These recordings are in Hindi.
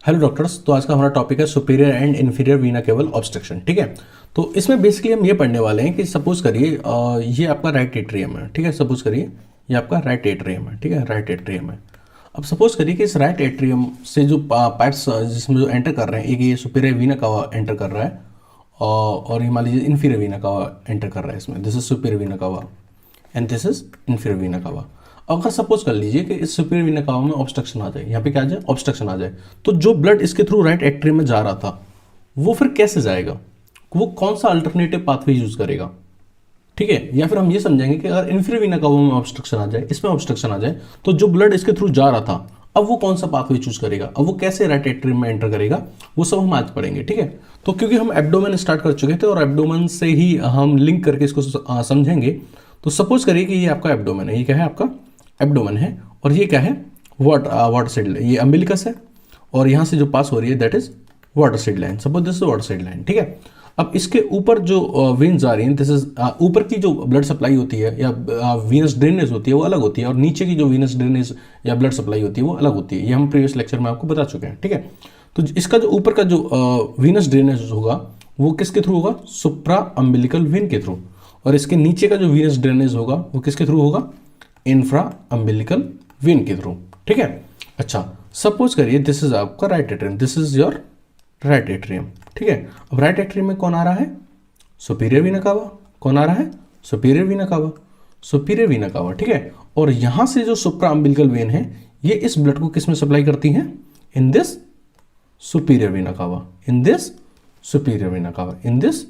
Hello doctors. तो आज का हमारा टॉपिक है सुपीरियर एंड इन्फीरियर वीना केवल ऑब्स्ट्रक्शन। ठीक है, तो इसमें बेसिकली हम ये पढ़ने वाले हैं कि सपोज करिए ये आपका राइट एट्रियम है। ठीक है, सपोज करिए ये आपका राइट एट्रियम है। ठीक है, राइट एट्रियम है। अब सपोज करिए कि इस राइट एट्रियम से जो पाइप्स जिसमें जो एंटर कर रहे हैं, एक ये सुपीरियर वीना कावा एंटर कर रहा है और ये मान लीजिए इन्फीरियर वीना कावा एंटर कर रहा है इसमें। दिस इज सुपीरियर वीना कावा and this is inferior Veena कावा। अगर सपोज कर लीजिए कि इस सुपीरियर वीना कावा में ऑब्स्ट्रक्शन आ जाए, यहाँ पे क्या आ जाए, ऑब्स्ट्रक्शन आ जाए, तो जो ब्लड इसके थ्रू राइट एट्रियम में जा रहा था वो फिर कैसे जाएगा, वो कौन सा अल्टरनेटिव पाथवे यूज करेगा। ठीक है, या फिर हम ये समझेंगे कि अगर इन्फीरियर वीना कावा में ऑब्स्ट्रक्शन आ जाए, इसमें ऑब्स्ट्रक्शन आ जाए, तो जो ब्लड इसके थ्रू जा रहा था अब वो कौन सा पाथवे चूज करेगा, अब वो कैसे राइट एट्रियम में एंटर करेगा, वो सब हम आज पढ़ेंगे। ठीक है, तो क्योंकि हम एब्डोमेन स्टार्ट कर चुके थे और एब्डोमेन से ही हम लिंक करके इसको समझेंगे। तो सपोज करिए कि ये आपका एब्डोमेन है, ये क्या है, आपका एब्डोमेन है, और ये क्या है, वाटर साइड, ये अम्बिलिकस है, और यहाँ से जो पास हो रही है that is water side line. Suppose this is water side line. ठीक है, अब इसके ऊपर जो वेन्स आ रही हैं, दिस इज ऊपर की जो ब्लड सप्लाई होती है या वीनस ड्रेनेज होती है वो अलग होती है, और नीचे की जो वीनस ड्रेनेज या ब्लड सप्लाई होती है वो अलग होती है। ये हम प्रीवियस लेक्चर में आपको बता चुके हैं। ठीक है, तो इसका जो ऊपर का जो वीनस ड्रेनेज होगा वो किसके थ्रू होगा, सुप्रा अम्बिलिकल वेन के थ्रू, और इसके नीचे का जो वीनस ड्रेनेज होगा वो किसके थ्रू होगा, इंफ्रा अम्बिलिकल वेन के थ्रू। ठीक है, अच्छा सपोज करिए दिस इज आपका right atrium, this is your right atrium. ठीक है, अब राइट एट्रियम में कौन आ रहा है, सुपीरियर वीना कावा। कौन आ रहा है, सुपीरियर वीना कावा, सुपीरियर वीना कावा। ठीक है, और यहां से जो सुप्रा अम्बिलिकल वेन है ये इस ब्लड को किस में सप्लाई करती है, इन दिस सुपीरियर वीना कावा, इन दिस सुपीरियर वीना कावा, इन दिस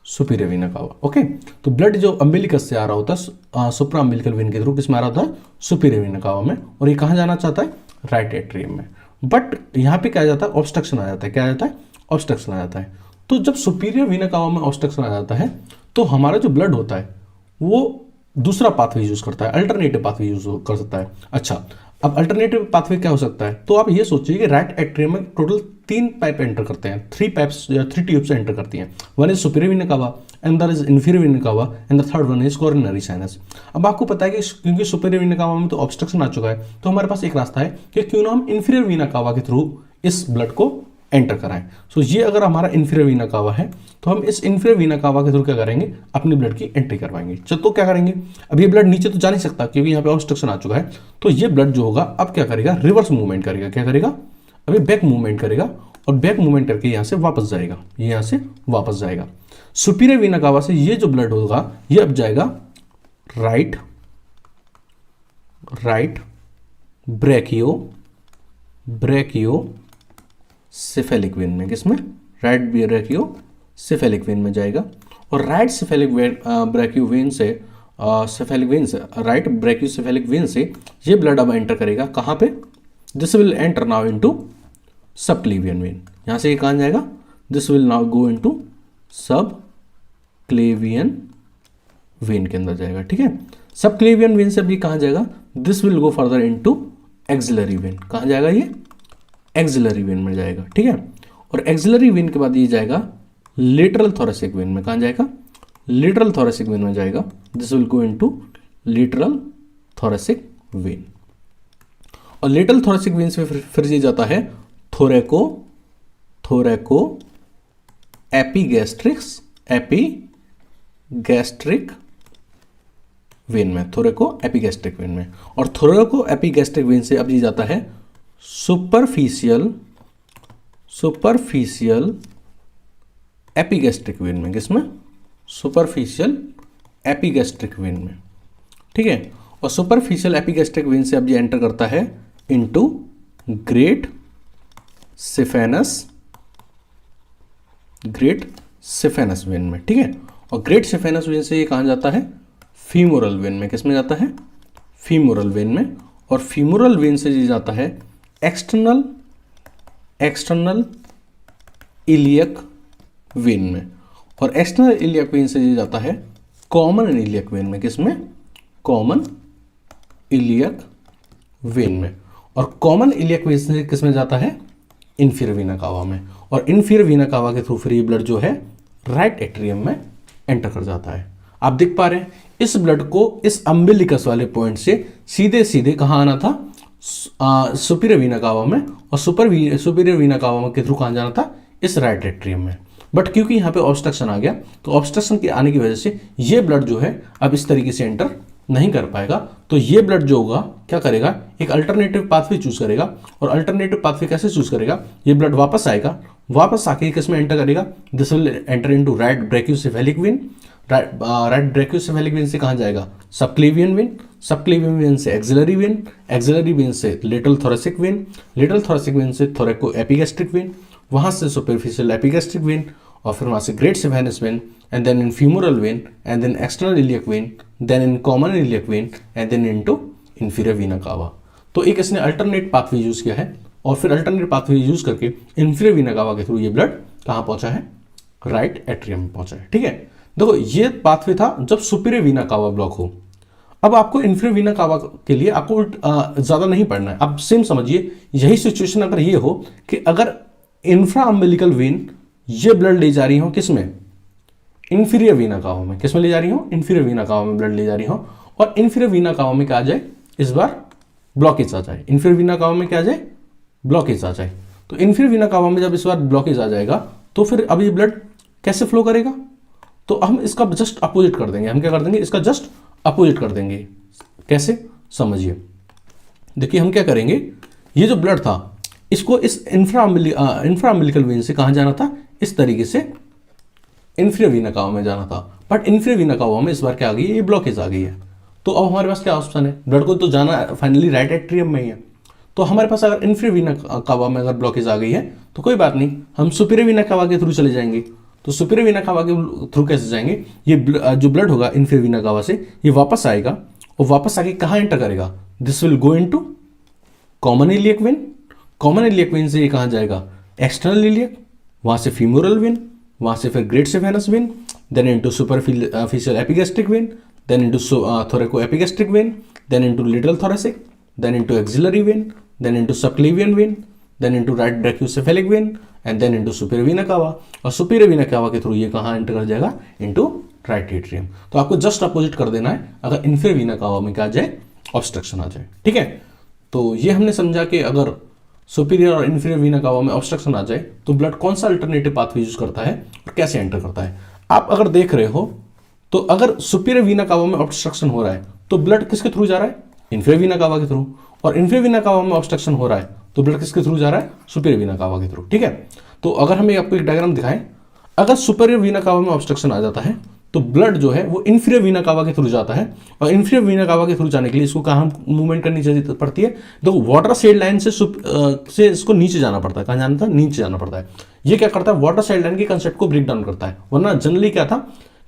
सुपीरियर वीना कावा। ओके, तो ब्लड जो अम्बिलिकस से आ रहा होता है सुप्रा अम्बिलिकल वेन के थ्रू किस में आ रहा होता है, सुपीरियर वीना कावा में, और ये कहाँ जाना चाहता है, राइट एट्रियम में। बट यहाँ पे क्या आ जाता है, ऑब्स्ट्रक्शन आ जाता है। क्या आ जाता है, ऑब्स्ट्रक्शन आ जाता है। तो जब सुपीरियर वीना कावा में ऑब्स्ट्रक्शन आ जाता है तो हमारा जो ब्लड होता है वो दूसरा पाथवे यूज करता है, अल्टरनेटिव पाथवे यूज कर सकता है। अच्छा, अब अल्टरनेटिव पाथवे क्या हो सकता है, तो आप ये सोचिए कि राइट एट्रियम में टोटल 3 पाइप एंटर करते हैं, 3 पाइप्स या 3 ट्यूब्स एंटर करती हैं। वन इज सुपीरियर वीना कावा, अनदर इज इन्फीरियर वीना कावा, and the third one is coronary sinus. अब आपको पता है कि क्योंकि सुपीरियर वीना कावा में तो ऑब्स्ट्रक्शन आ चुका है, तो हमारे पास एक रास्ता है कि क्यों ना हम इन्फीरियर वीना कावा के थ्रू इस ब्लड को एंटर कराएं। सो ये अगर हमारा इन्फीरियर वीना कावा है तो हम इस इन्फीरियर वीना कावा के थ्रू क्या करेंगे, अपनी ब्लड की एंट्री करवाएंगे। तो क्या करेंगे, अब ये ब्लड नीचे तो जा नहीं सकता क्योंकि यहाँ पे ऑब्स्ट्रक्शन आ चुका है, तो ये ब्लड जो होगा अब क्या करेगा, रिवर्स मूवमेंट करेगा। क्या करेगा, अभी बैक मूवमेंट करेगा, और बैक मूवमेंट करके यहाँ से वापस जाएगा, ये यहाँ से वापस जाएगा। सुपीरियर वीना कावा से ये जो ब्लड होगा ये अब जाएगा राइट ब्रेकियो सिफेलिक वेन में, किसमें, राइट ब्रेकियो सिफेलिक वेन में जाएगा, और राइट सिफेलिक ब्रेकियो वेन से राइट ब्रेकियो सिफेलिक वेन से ये ब्लड अब एंटर करेगा कहाँ पे, this will enter now into subclavian when. यहाँ से ये कहाँ जाएगा, this will now go into subclavian when के अंदर जाएगा। ठीक है, सबक्लेवियन वेन से अभी कहाँ जाएगा, this will go further into axillary when. कहाँ जाएगा, ये एक्सिलरी वेन में जाएगा। ठीक है, और एक्सिलरी वेन के बाद ये जाएगा लेटरल थोरेसिक वेन में। कहाँ जाएगा, लेटरल थोरेसिक वेन में जाएगा, this will go into lateral thoracic when, और लेटरल थोरेसिक वेन से फिर ये जाता है थोरैको एपीगैस्ट्रिक वेन में, थोरैको एपीगैस्ट्रिक वेन में, और थोरैको एपीगैस्ट्रिक वेन से अब ये जाता है सुपरफिशियल एपीगैस्ट्रिक वेन में। किसमें, सुपरफिशियल एपीगैस्ट्रिक वेन में। ठीक है, और सुपरफिशियल एपीगैस्ट्रिक वेन से अब ये एंटर करता है इनटू ग्रेट सिफेनस वेन में। ठीक है, और ग्रेट सिफेनस वेन से ये कहाँ जाता है, फीमोरल वेन में। किसमें जाता है, फीमोरल वेन में, और फीमोरल वेन से ये जाता है एक्सटर्नल इलियक वेन में, और एक्सटर्नल इलियक वेन से ये जाता है कॉमन इलियक वेन में। किसमें, कॉमन इलियक वेन में, और कॉमन इलियक वेन से किसमें जाता है, इन्फीरियर वीना कावा में, और इन्फीरियर वीना कावा के थ्रू फिर ये ब्लड जो है राइट एट्रियम में एंटर कर जाता है। आप देख पा रहे हैं इस ब्लड को इस अम्बिलिकस वाले पॉइंट से सीधे सीधे कहाँ आना था, सुपीरियर वीना कावा में और सुपीरियर वीना कावा के थ्रू कहाँ जाना था, इस राइट एट्रियम में। बट क्योंकि यहाँ पे ऑब्स्ट्रक्शन आ गया, तो ऑब्स्ट्रक्शन के आने की वजह से ये ब्लड जो है अब इस तरीके से एंटर नहीं कर पाएगा। तो ये ब्लड जो होगा क्या करेगा, एक अल्टरनेटिव पाथवे चूज करेगा। और अल्टरनेटिव पाथवे कैसे चूज करेगा, ये ब्लड वापस आएगा, वापस आके किस में एंटर करेगा, this will enter into right brachiocephalic vein. Right brachiocephalic vein से कहाँ जाएगा, सबक्लेवियन वेन, सबक्लेवियन वेन से एक्सिलरी वेन, एक्सिलरी वेन से lateral thoracic vein, lateral thoracic vein से थोरेको एपिगैस्ट्रिक वेन, वहाँ से सुपरफिशियल एपिगैस्ट्रिक वेन, और फिर वहाँ से great saphenous vein, and then in femoral vein, and then external iliac vein, then in common iliac vein, and then into inferior vena cava. तो एक इसने अल्टरनेट पाथवे यूज किया है, और फिर अल्टरनेट पाथवे यूज करके इंफीरियर वीना कावा के थ्रू ये ब्लड कहाँ पहुंचा है, राइट एट्रियम में पहुंचा है। ठीक है, देखो ये पाथवे था जब सुपीरियर वीना कावा ब्लॉक हो। अब आपको इंफीरियर वीना कावा के लिए आपको ज्यादा नहीं पढ़ना है। अब सेम समझिए, यही सिचुएशन अगर ये हो कि अगर इंफ्रा अम्बिलिकल वेन ये ब्लड ले जा रही हो किसमें, इंफीरियर वीना कावा में, किसमें ले जा रही हो, इंफीरियर वीना कावा में ब्लड ले जा रही हो, और इंफीरियर वीना कावा में क्या आ जाए, इस बार ब्लॉकेज आ जाए, इंफीरियर वीना कावा में क्या आ जाए, ब्लॉकेज आ जाए। तो इंफीरियर वीना कावा में जब इस बार ब्लॉकेज आ जाएगा, तो फिर अब ये ब्लड कैसे फ्लो करेगा, तो हम इसका जस्ट अपोजिट कर देंगे। हम क्या कर देंगे, इसका जस्ट अपोजिट कर देंगे। कैसे, समझिए, देखिए हम क्या करेंगे, ये जो ब्लड था इसको इस इंफ्रा अम्बिलिकल वेन से कहाँ जाना था, इस तरीके से इंफीरियर वीना कावा में जाना था। बट इंफीरियर वीना कावा में इस बार क्या आ गई है, ये ब्लॉकेज आ गई है। तो अब हमारे पास क्या ऑप्शन है, ब्लड को तो जाना फाइनली राइट एट्रियम में ही है। तो हमारे पास अगर इंफीरियर वीना कावा में अगर ब्लॉकेज आ गई है तो कोई बात नहीं, हम सुपीरियर वीना कावा के थ्रू चले जाएंगे। तो सुपीरियर वीना कावा के थ्रू कैसे जाएंगे, ये जो ब्लड होगा इंफीरियर वीना कावा से ये वापस आएगा, और वापस आके कहाँ एंटर करेगा, this will go into common iliac when. Common iliac when से ये कहाँ जाएगा, एक्सटर्नल इलियक, वहाँ से फीमोरल वेन, वहाँ से फिर great saphenous vein, then into superficial epigastric vein, then into thoraco epigastric vein, then into lateral thoracic, then into axillary vein, then into subclavian vein, then into right brachiocephalic vein, and then into superior vena cava. और सुपीरियर वीना कावा के थ्रू ये कहाँ एंटर कर जाएगा, इनटू राइट एट्रियम। तो आपको जस्ट अपोजिट कर देना है, अगर इंफीरियर वीना कावा में क्या आ जाए, ऑब्स्ट्रक्शन आ जाए। ठीक है, तो ये हमने समझा कि अगर सुपीरियर और इंफीरियर वीना कावा में ऑब्स्ट्रक्शन आ जाए तो ब्लड कौन सा अल्टरनेटिव पाथवे यूज करता है और कैसे एंटर करता है। आप अगर देख रहे हो तो अगर सुपीरियर वीना कावा में ऑब्स्ट्रक्शन हो रहा है तो ब्लड किसके थ्रू जा रहा है, इंफीरियर वीना कावा के थ्रू। और इंफीरियर वीना कावा में ऑब्स्ट्रक्शन हो रहा है तो ब्लड किसके थ्रू जा रहा है, सुपीरियर वीना कावा के थ्रू। ठीक है, तो अगर हम आपको एक डायग्राम दिखाएं, अगर सुपीरियर वीना कावा में ऑब्स्ट्रक्शन आ जाता है तो ब्लड जो है वो इंफीरियर वीना कावा के थ्रू जाता है, और इंफीरियर वीना कावा के थ्रू जाने के लिए इसको कहाँ मूवमेंट करनी चाहिए पड़ती है, देखो वाटर साइड लाइन से इसको नीचे जाना पड़ता है। कहाँ जाना था, नीचे जाना पड़ता है। ये क्या करता है, वाटर साइड लाइन के कंसेप्ट को ब्रेक डाउन करता है। वरना जनरली क्या था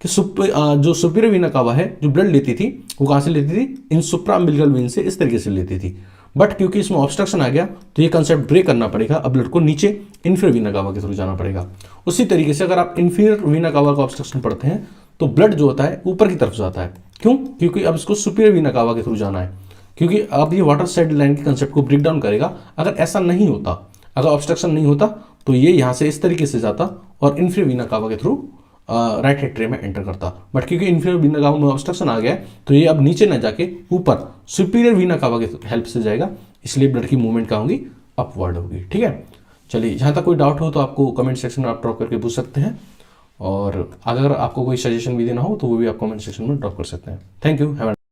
कि जो सुपीरियर वीना कावा है जो ब्लड लेती थी वो कहाँ से लेती थी, इन सुप्रा अम्बिलिकल वेन से इस तरीके से लेती थी। बट क्योंकि इसमें ऑब्स्ट्रक्शन आ गया तो ये कंसेप्ट ब्रेक करना पड़ेगा, अब ब्लड को नीचे इंफीरियर वीना कावा के थ्रू जाना पड़ेगा। उसी तरीके से अगर आप इंफीरियर वीना कावा का ऑब्स्ट्रक्शन पढ़ते हैं तो ब्लड जो होता है ऊपर की तरफ जाता है। क्यों, क्योंकि अब इसको सुपीरियर वीना कावा के थ्रू जाना है, क्योंकि अब ये वाटर साइड लाइन के कंसेप्ट को ब्रेक डाउन करेगा। अगर ऐसा नहीं होता, अगर ऑब्स्ट्रक्शन नहीं होता तो ये यहाँ से इस तरीके से जाता और इंफीरियर वीना कावा के थ्रू राइट एट्रियम में एंटर करता। बट क्योंकि इंफीरियर वीना कावा में ऑब्स्ट्रक्शन आ गया है तो ये अब नीचे न जाके ऊपर सुपीरियर वीना कावा के हेल्प से जाएगा, इसलिए ब्लड की मूवमेंट क्या होगी, अपवर्ड होगी। ठीक है, चलिए यहाँ तक कोई डाउट हो तो आपको कमेंट सेक्शन में आप ड्रॉप करके पूछ सकते हैं, और अगर आपको कोई सजेशन भी देना हो तो वो भी आप कमेंट सेक्शन में ड्रॉप कर सकते हैं। Thank you.